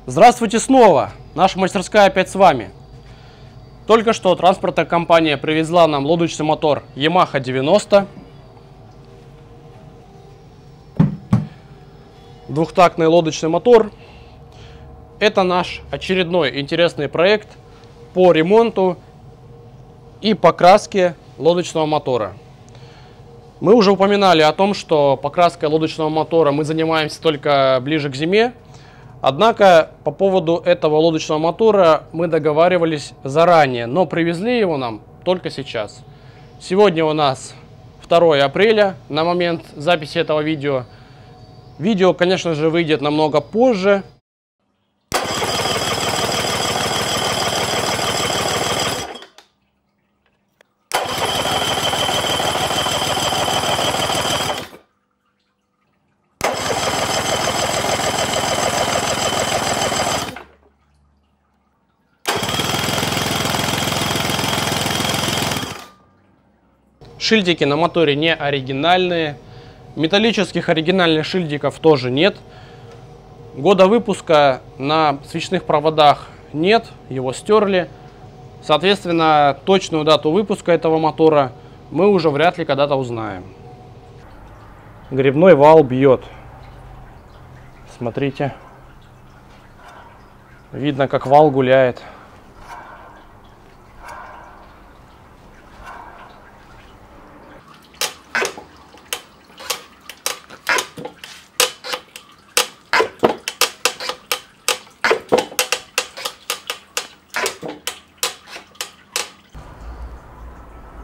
Здравствуйте снова! Наша мастерская опять с вами. Только что транспортная компания привезла нам лодочный мотор Yamaha 90. Двухтактный лодочный мотор. Это наш очередной интересный проект по ремонту и покраске лодочного мотора. Мы уже упоминали о том, что покраской лодочного мотора мы занимаемся только ближе к зиме. Однако по поводу этого лодочного мотора мы договаривались заранее, но привезли его нам только сейчас. Сегодня у нас 2 апреля на момент записи этого видео. Видео, конечно же, выйдет намного позже. Шильдики на моторе не оригинальные. Металлических оригинальных шильдиков тоже нет. Года выпуска на свечных проводах нет, его стерли. Соответственно, точную дату выпуска этого мотора мы уже вряд ли когда-то узнаем. Гребной вал бьет. Смотрите. Видно, как вал гуляет.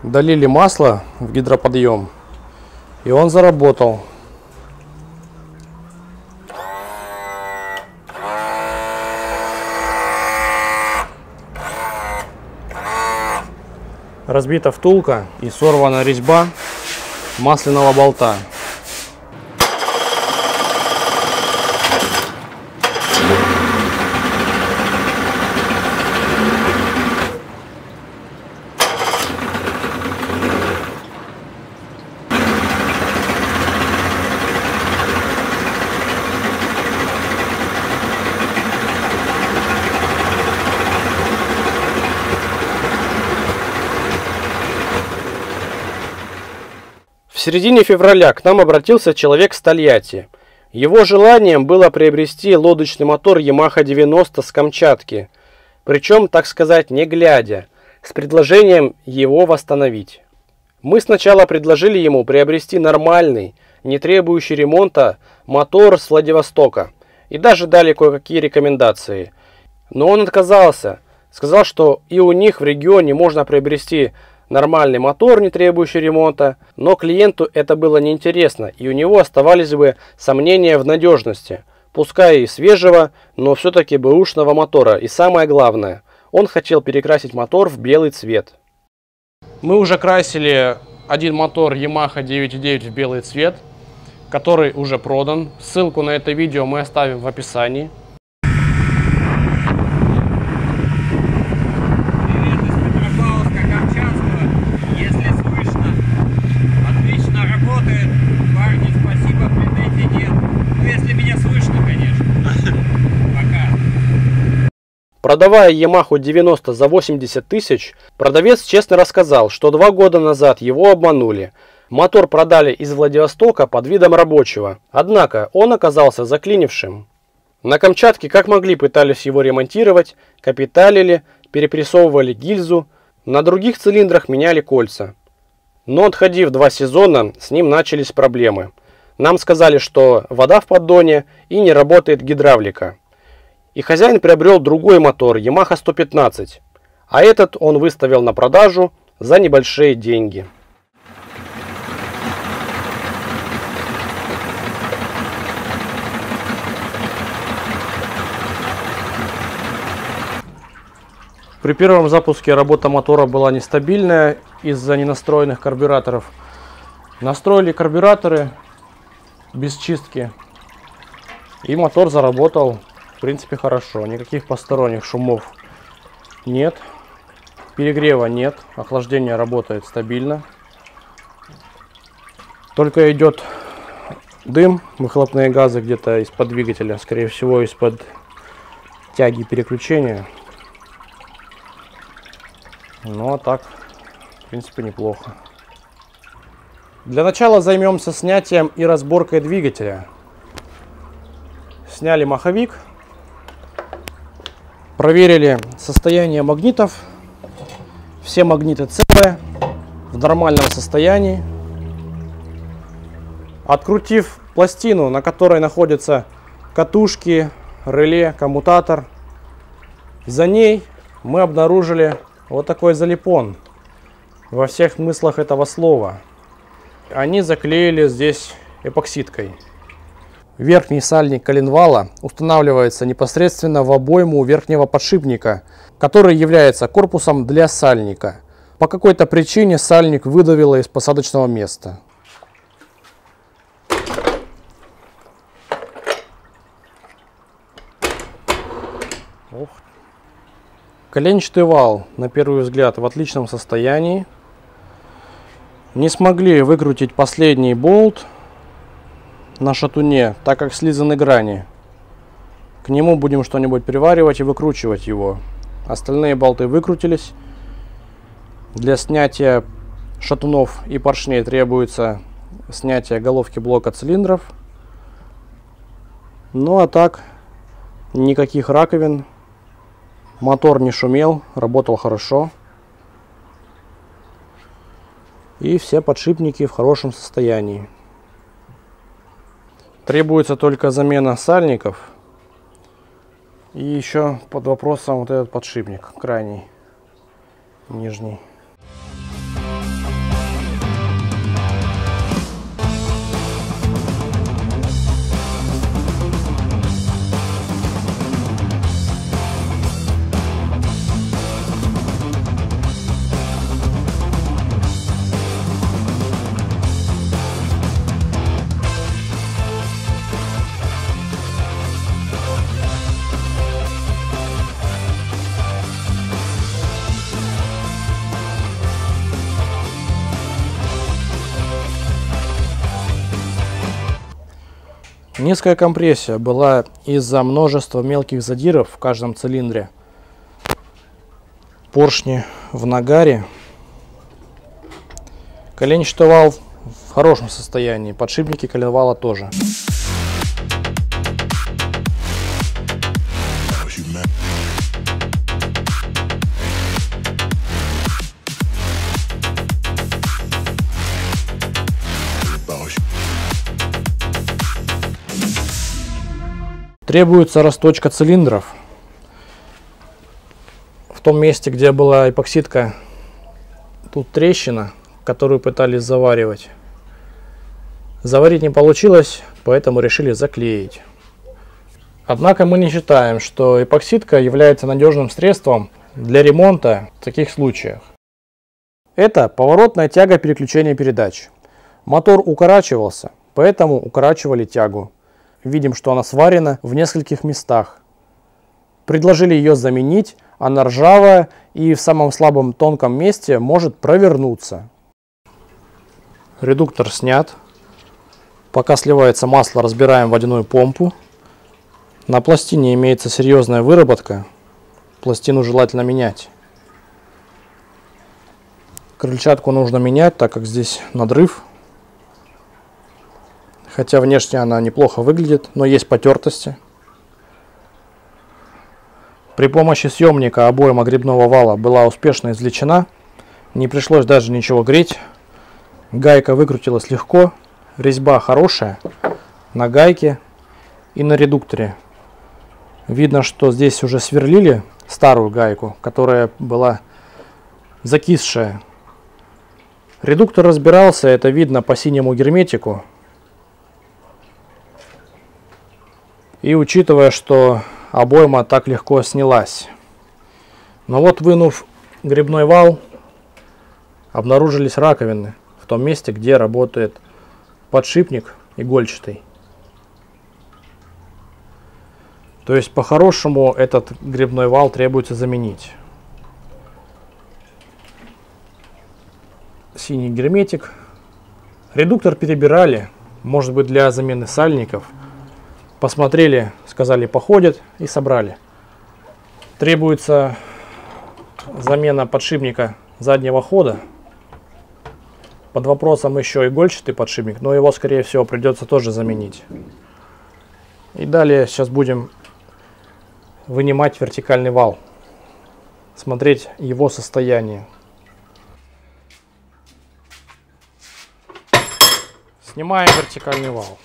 Долили масло в гидроподъем, и он заработал. Разбита втулка и сорвана резьба масляного болта. В середине февраля к нам обратился человек с Тольятти. Его желанием было приобрести лодочный мотор Yamaha 90 с Камчатки, причем, так сказать, не глядя, с предложением его восстановить. Мы сначала предложили ему приобрести нормальный, не требующий ремонта мотор с Владивостока и даже дали кое-какие рекомендации. Но он отказался, сказал, что и у них в регионе можно приобрести нормальный мотор, не требующий ремонта, но клиенту это было неинтересно, и у него оставались бы сомнения в надежности, пускай и свежего, но все-таки бэушного мотора. И самое главное, он хотел перекрасить мотор в белый цвет. Мы уже красили один мотор Yamaha 9.9 в белый цвет, который уже продан. Ссылку на это видео мы оставим в описании. Продавая Yamaha 90 за 80 тысяч, продавец честно рассказал, что 2 года назад его обманули. Мотор продали из Владивостока под видом рабочего, однако он оказался заклинившим. На Камчатке как могли пытались его ремонтировать, капиталили, перепрессовывали гильзу, на других цилиндрах меняли кольца. Но отходив 2 сезона, с ним начались проблемы. Нам сказали, что вода в поддоне и не работает гидравлика. И хозяин приобрел другой мотор Yamaha 115, а этот он выставил на продажу за небольшие деньги. При первом запуске работа мотора была нестабильная из-за ненастроенных карбюраторов. Настроили карбюраторы без чистки, и мотор заработал в принципе хорошо. Никаких посторонних шумов нет, перегрева нет, охлаждение работает стабильно. Только идет дым, выхлопные газы где-то из-под двигателя, скорее всего из-под тяги переключения. Ну а так, в принципе, неплохо. Для начала займемся снятием и разборкой двигателя. Сняли маховик. Проверили состояние магнитов. Все магниты целые, в нормальном состоянии. Открутив пластину, на которой находятся катушки, реле, коммутатор, за ней мы обнаружили вот такой залипон во всех смыслах этого слова. Они заклеили здесь эпоксидкой. Верхний сальник коленвала устанавливается непосредственно в обойму верхнего подшипника, который является корпусом для сальника. По какой-то причине сальник выдавило из посадочного места. Коленчатый вал, на первый взгляд, в отличном состоянии. Не смогли выкрутить последний болт на шатуне, так как слизаны грани. К нему будем что-нибудь приваривать и выкручивать его. Остальные болты выкрутились. Для снятия шатунов и поршней требуется снятие головки блока цилиндров. Ну а так, никаких раковин. Мотор не шумел, работал хорошо. И все подшипники в хорошем состоянии. Требуется только замена сальников. И еще под вопросом вот этот подшипник, крайний, нижний. Низкая компрессия была из-за множества мелких задиров в каждом цилиндре. Поршни в нагаре. Коленчатый вал в хорошем состоянии. Подшипники коленвала тоже. Требуется расточка цилиндров. В том месте, где была эпоксидка, тут трещина, которую пытались заваривать. Заварить не получилось, поэтому решили заклеить. Однако мы не считаем, что эпоксидка является надежным средством для ремонта в таких случаях. Это поворотная тяга переключения передач. Мотор укорачивался, поэтому укорачивали тягу. Видим, что она сварена в нескольких местах. Предложили ее заменить, она ржавая и в самом слабом тонком месте может провернуться. Редуктор снят. Пока сливается масло, разбираем водяную помпу. На пластине имеется серьезная выработка. Пластину желательно менять. Крыльчатку нужно менять, так как здесь надрыв. Хотя внешне она неплохо выглядит, но есть потертости. При помощи съемника обойма грибного вала была успешно извлечена. Не пришлось даже ничего греть. Гайка выкрутилась легко. Резьба хорошая на гайке и на редукторе. Видно, что здесь уже сверлили старую гайку, которая была закисшая. Редуктор разбирался, это видно по синему герметику. И учитывая, что обойма так легко снялась. Но вот, вынув грибной вал, обнаружились раковины в том месте, где работает подшипник игольчатый. То есть по-хорошему этот грибной вал требуется заменить. Синий герметик. Редуктор перебирали, может быть, для замены сальников. Посмотрели, сказали, походит, и собрали. Требуется замена подшипника заднего хода. Под вопросом еще игольчатый подшипник, но его, скорее всего, придется тоже заменить. И далее сейчас будем вынимать вертикальный вал, смотреть его состояние. Снимаем вертикальный вал.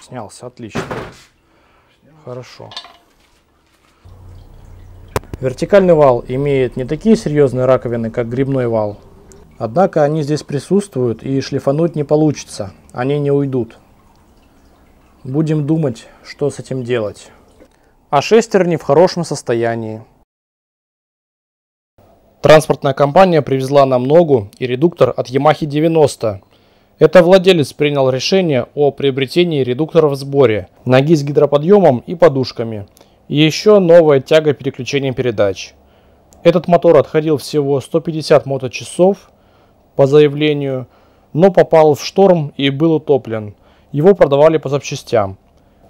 Снялся, отлично. Хорошо. Вертикальный вал имеет не такие серьезные раковины, как грибной вал. Однако они здесь присутствуют, и шлифануть не получится. Они не уйдут. Будем думать, что с этим делать. А шестерни в хорошем состоянии. Транспортная компания привезла нам ногу и редуктор от Yamaha 90. Это владелец принял решение о приобретении редуктора в сборе, ноги с гидроподъемом и подушками. И еще новая тяга переключения передач. Этот мотор отходил всего 150 моточасов по заявлению, но попал в шторм и был утоплен. Его продавали по запчастям.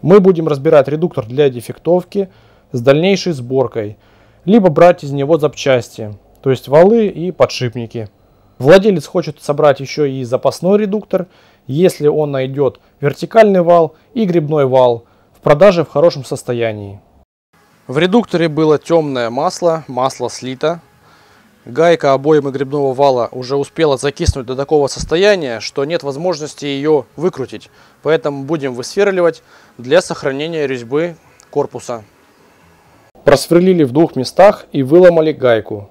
Мы будем разбирать редуктор для дефектовки с дальнейшей сборкой, либо брать из него запчасти, то есть валы и подшипники. Владелец хочет собрать еще и запасной редуктор, если он найдет вертикальный вал и грибной вал в продаже в хорошем состоянии. В редукторе было темное масло, масло слито. Гайка обоймы грибного вала уже успела закиснуть до такого состояния, что нет возможности ее выкрутить. Поэтому будем высверливать для сохранения резьбы корпуса. Просверлили в двух местах и выломали гайку.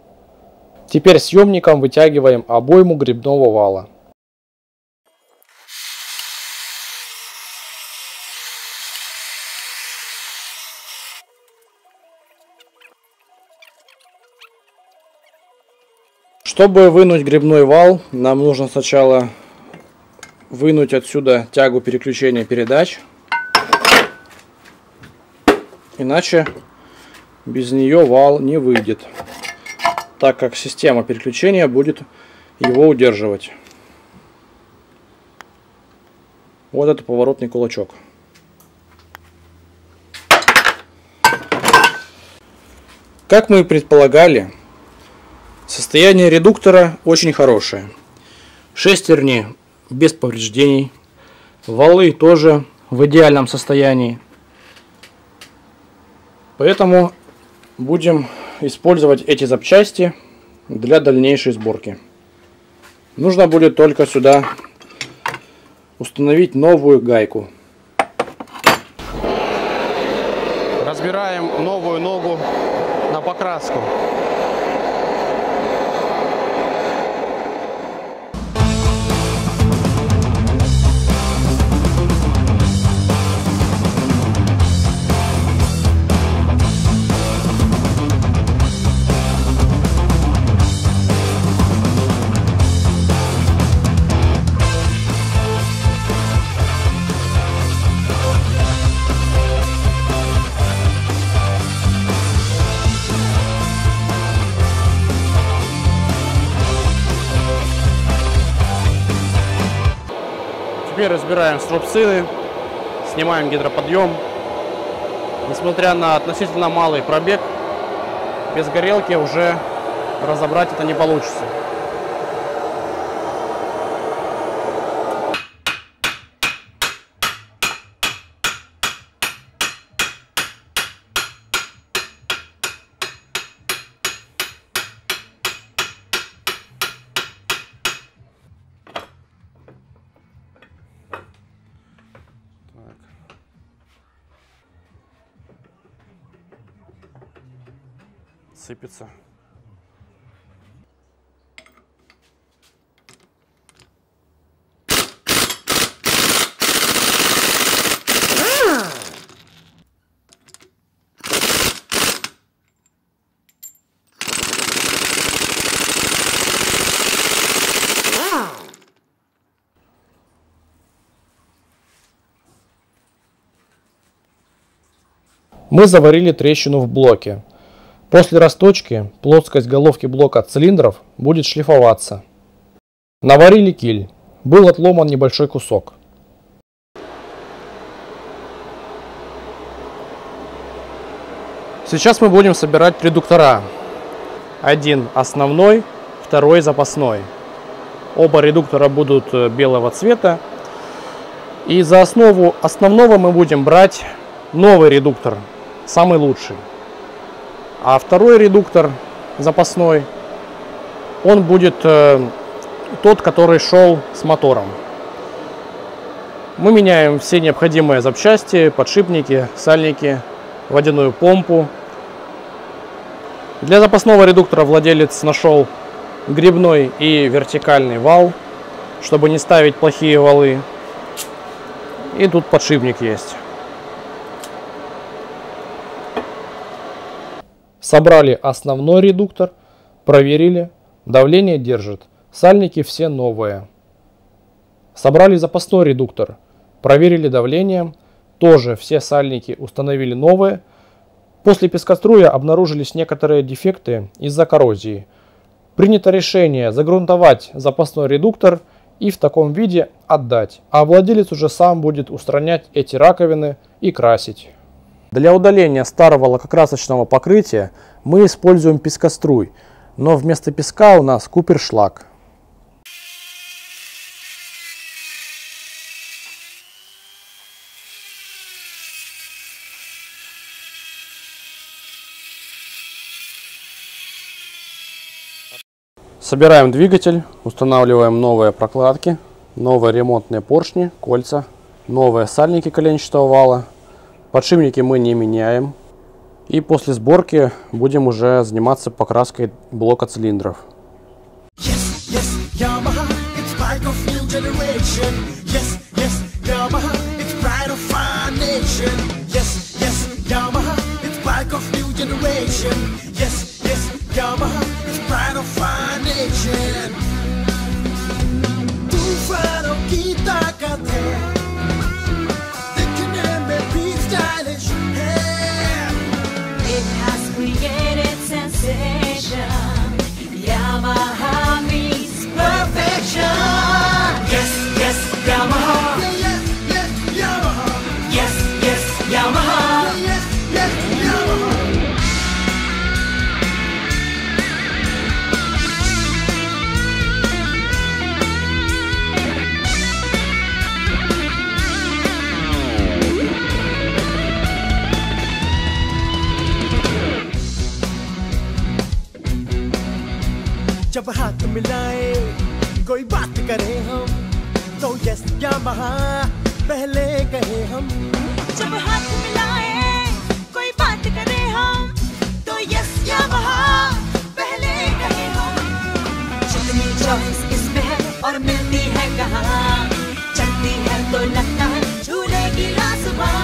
Теперь съемником вытягиваем обойму грибного вала. Чтобы вынуть грибной вал, нам нужно сначала вынуть отсюда тягу переключения передач. Иначе без нее вал не выйдет, так как система переключения будет его удерживать. Вот это поворотный кулачок. Как мы и предполагали, состояние редуктора очень хорошее. Шестерни без повреждений. Валы тоже в идеальном состоянии. Поэтому будем использовать эти запчасти для дальнейшей сборки. Нужно будет только сюда установить новую гайку. Разбираем новую ногу на покраску. Теперь разбираем струбцины, снимаем гидроподъем. Несмотря на относительно малый пробег, без горелки уже разобрать это не получится. Сыпется. Мы заварили трещину в блоке. После расточки плоскость головки блока цилиндров будет шлифоваться. Наварили киль. Был отломан небольшой кусок. Сейчас мы будем собирать редуктора. Один основной, второй запасной. Оба редуктора будут белого цвета. И за основу основного мы будем брать новый редуктор, самый лучший. А второй редуктор запасной, он будет тот, который шел с мотором. Мы меняем все необходимые запчасти, подшипники, сальники, водяную помпу. Для запасного редуктора владелец нашел гребной и вертикальный вал, чтобы не ставить плохие валы. И тут подшипник есть. Собрали основной редуктор, проверили, давление держит, сальники все новые. Собрали запасной редуктор, проверили давление, тоже все сальники установили новые. После пескоструя обнаружились некоторые дефекты из-за коррозии. Принято решение загрунтовать запасной редуктор и в таком виде отдать, а владелец уже сам будет устранять эти раковины и красить. Для удаления старого лакокрасочного покрытия мы используем пескоструй, но вместо песка у нас купершлаг. Собираем двигатель, устанавливаем новые прокладки, новые ремонтные поршни, кольца, новые сальники коленчатого вала. Подшипники мы не меняем. И после сборки будем уже заниматься покраской блока цилиндров. जब हाथ मिलाए कोई बात करें हम तो यस यामाहा पहले कहे हम जब हाथ मिलाए कोई बात करें हम तो यस यामाहा पहले कहे हम जितनी चॉइस इसमें है और मिलती है कहाँ चलती है तो लगता है झूलेगी आसमां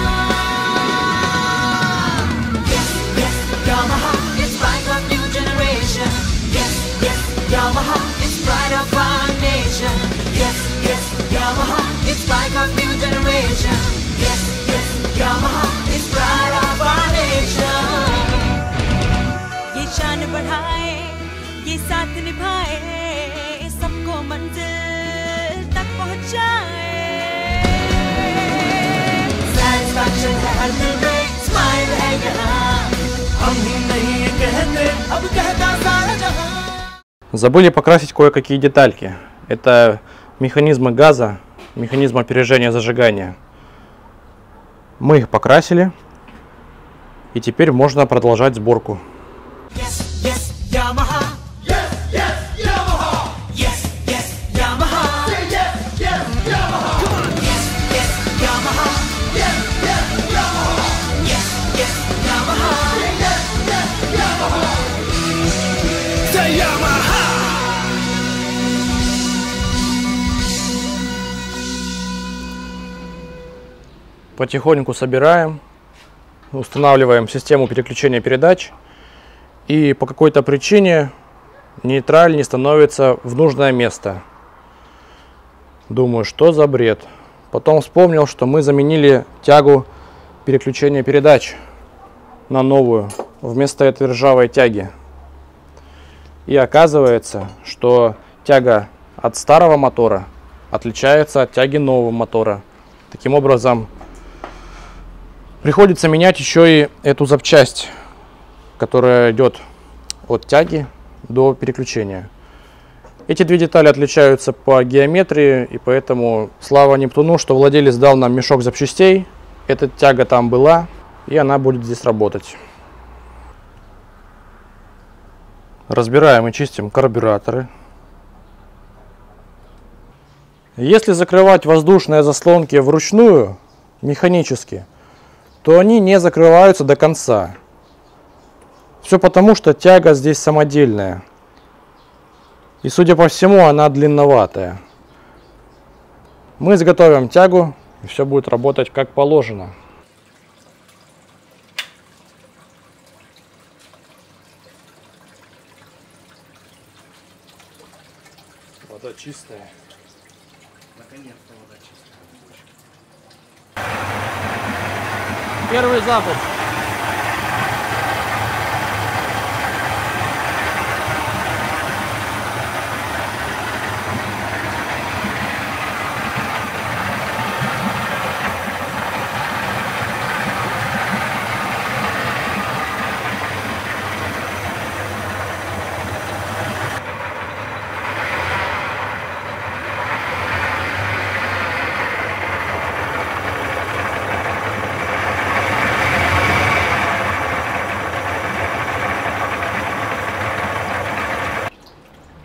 yes yes Yamaha it's bike of new generation yes yes Yamaha, it's pride of our nation. Yes, yes, Yamaha, it's bike of new generation. Yes, yes, Yamaha, it's pride of our nation. ये शान बढ़ाए, ये साथ निभाए, सबको मंजिल तक पहुंचाए. Satisfaction है हर दिल में, smile है यहाँ. हम ही नहीं कहते, अब कहता सारा जहां. Забыли покрасить кое-какие детальки. Это механизмы газа, механизм опережения зажигания. Мы их покрасили. И теперь можно продолжать сборку. Потихоньку собираем, устанавливаем систему переключения передач, и по какой-то причине нейтраль не становится в нужное место. Думаю, что за бред. Потом вспомнил, что мы заменили тягу переключения передач на новую, вместо этой ржавой тяги. И оказывается, что тяга от старого мотора отличается от тяги нового мотора. Таким образом, приходится менять еще и эту запчасть которая идет от тяги до переключения. Эти две детали отличаются по геометрии, и поэтому слава Нептуну, что владелец дал нам мешок запчастей. Эта тяга там была, и она будет здесь работать. Разбираем и чистим карбюраторы. Если закрывать воздушные заслонки вручную, механически, то они не закрываются до конца. Все потому, что тяга здесь самодельная. И, судя по всему, она длинноватая. Мы изготовим тягу, и все будет работать как положено. Вода чистая. Наконец-то вода чистая. Первый запуск.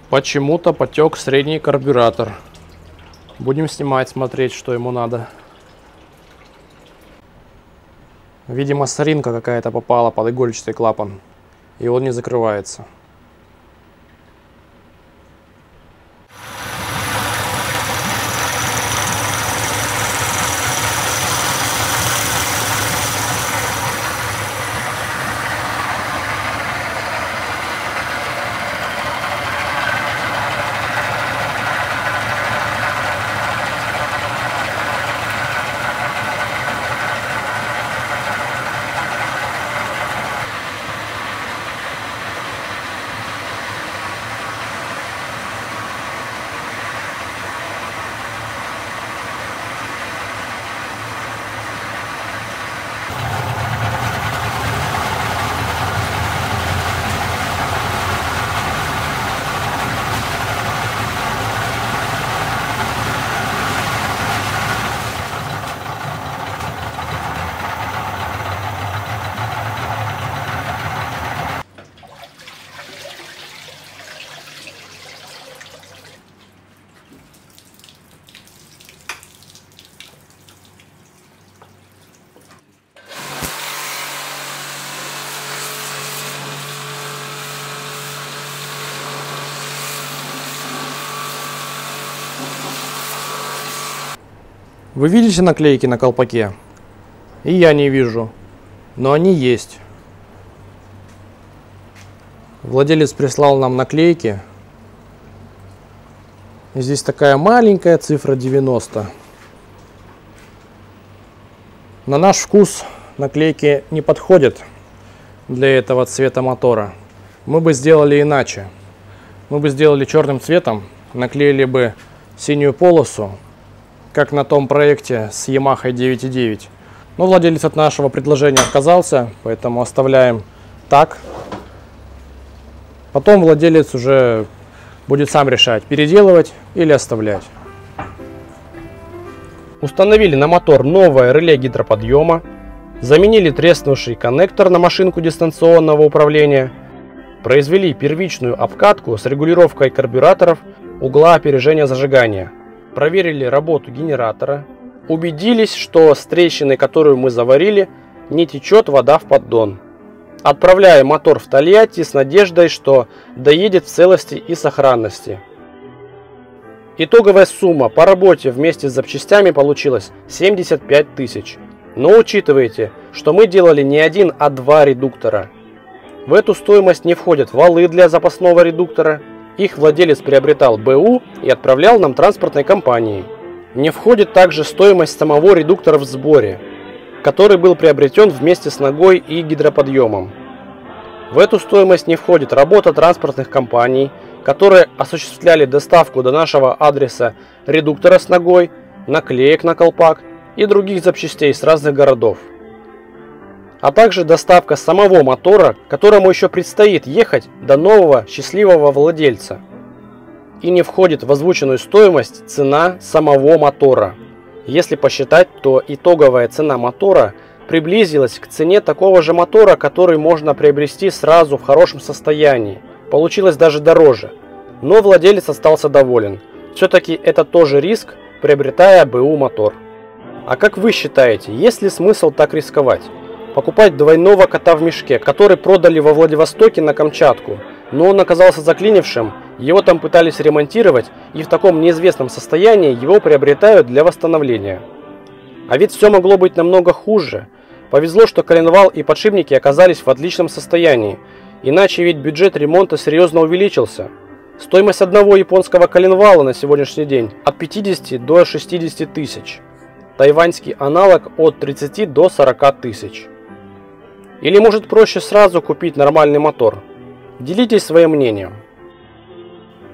Почему-то потек средний карбюратор. Будем снимать, смотреть, что ему надо. Видимо, соринка какая-то попала под игольчатый клапан, и он не закрывается. Вы видите наклейки на колпаке? И я не вижу, но они есть. Владелец прислал нам наклейки. И здесь такая маленькая цифра 90. На наш вкус наклейки не подходят для этого цвета мотора. Мы бы сделали иначе. Мы бы сделали черным цветом, наклеили бы синюю полосу, как на том проекте с Yamaha 9.9. Но владелец от нашего предложения отказался, поэтому оставляем так. Потом владелец уже будет сам решать, переделывать или оставлять. Установили на мотор новое реле гидроподъема, заменили треснувший коннектор на машинку дистанционного управления, произвели первичную обкатку с регулировкой карбюраторов угла опережения зажигания, проверили работу генератора, убедились, что с трещины, которую мы заварили, не течет вода в поддон. Отправляем мотор в Тольятти с надеждой, что доедет в целости и сохранности. Итоговая сумма по работе вместе с запчастями получилась 75 тысяч. Но учитывайте, что мы делали не один, а два редуктора. В эту стоимость не входят валы для запасного редуктора. Их владелец приобретал БУ и отправлял нам транспортной компанией. Не входит также стоимость самого редуктора в сборе, который был приобретен вместе с ногой и гидроподъемом. В эту стоимость не входит работа транспортных компаний, которые осуществляли доставку до нашего адреса редуктора с ногой, наклеек на колпак и других запчастей с разных городов. а также доставка самого мотора, которому еще предстоит ехать до нового счастливого владельца. И не входит в озвученную стоимость цена самого мотора. Если посчитать, то итоговая цена мотора приблизилась к цене такого же мотора, который можно приобрести сразу в хорошем состоянии. Получилось даже дороже. Но владелец остался доволен. Все-таки это тоже риск, приобретая БУ мотор. А как вы считаете, есть ли смысл так рисковать? Покупать двойного кота в мешке, который продали во Владивостоке на Камчатку, но он оказался заклинившим, его там пытались ремонтировать, и в таком неизвестном состоянии его приобретают для восстановления. А ведь все могло быть намного хуже. Повезло, что коленвал и подшипники оказались в отличном состоянии, иначе ведь бюджет ремонта серьезно увеличился. Стоимость одного японского коленвала на сегодняшний день от 50 до 60 тысяч. Тайваньский аналог от 30 до 40 тысяч. Или может проще сразу купить нормальный мотор? Делитесь своим мнением.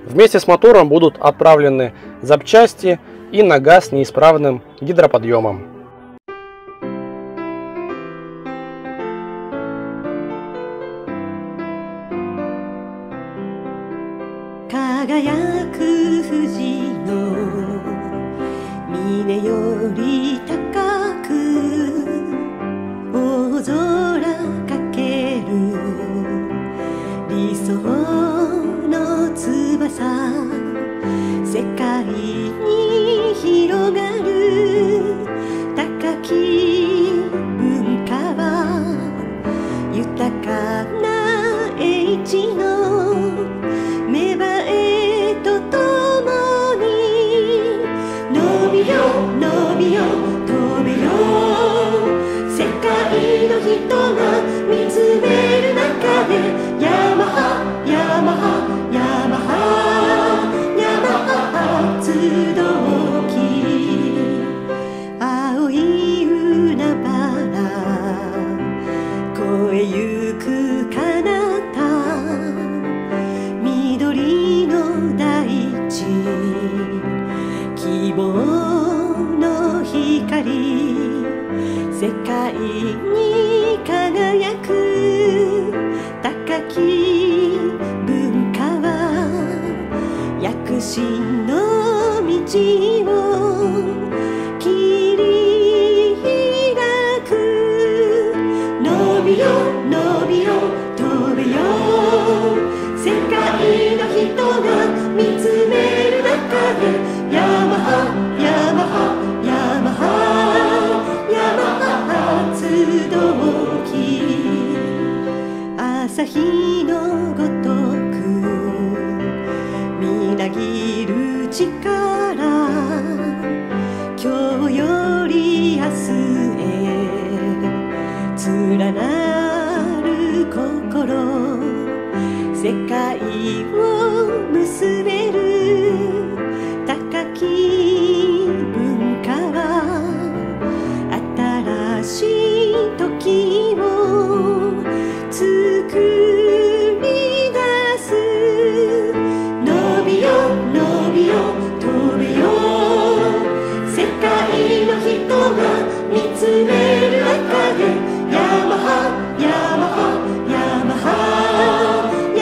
Вместе с мотором будут отправлены запчасти и нога с неисправным гидроподъемом.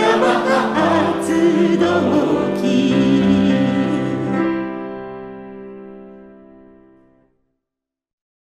ヤマハ発動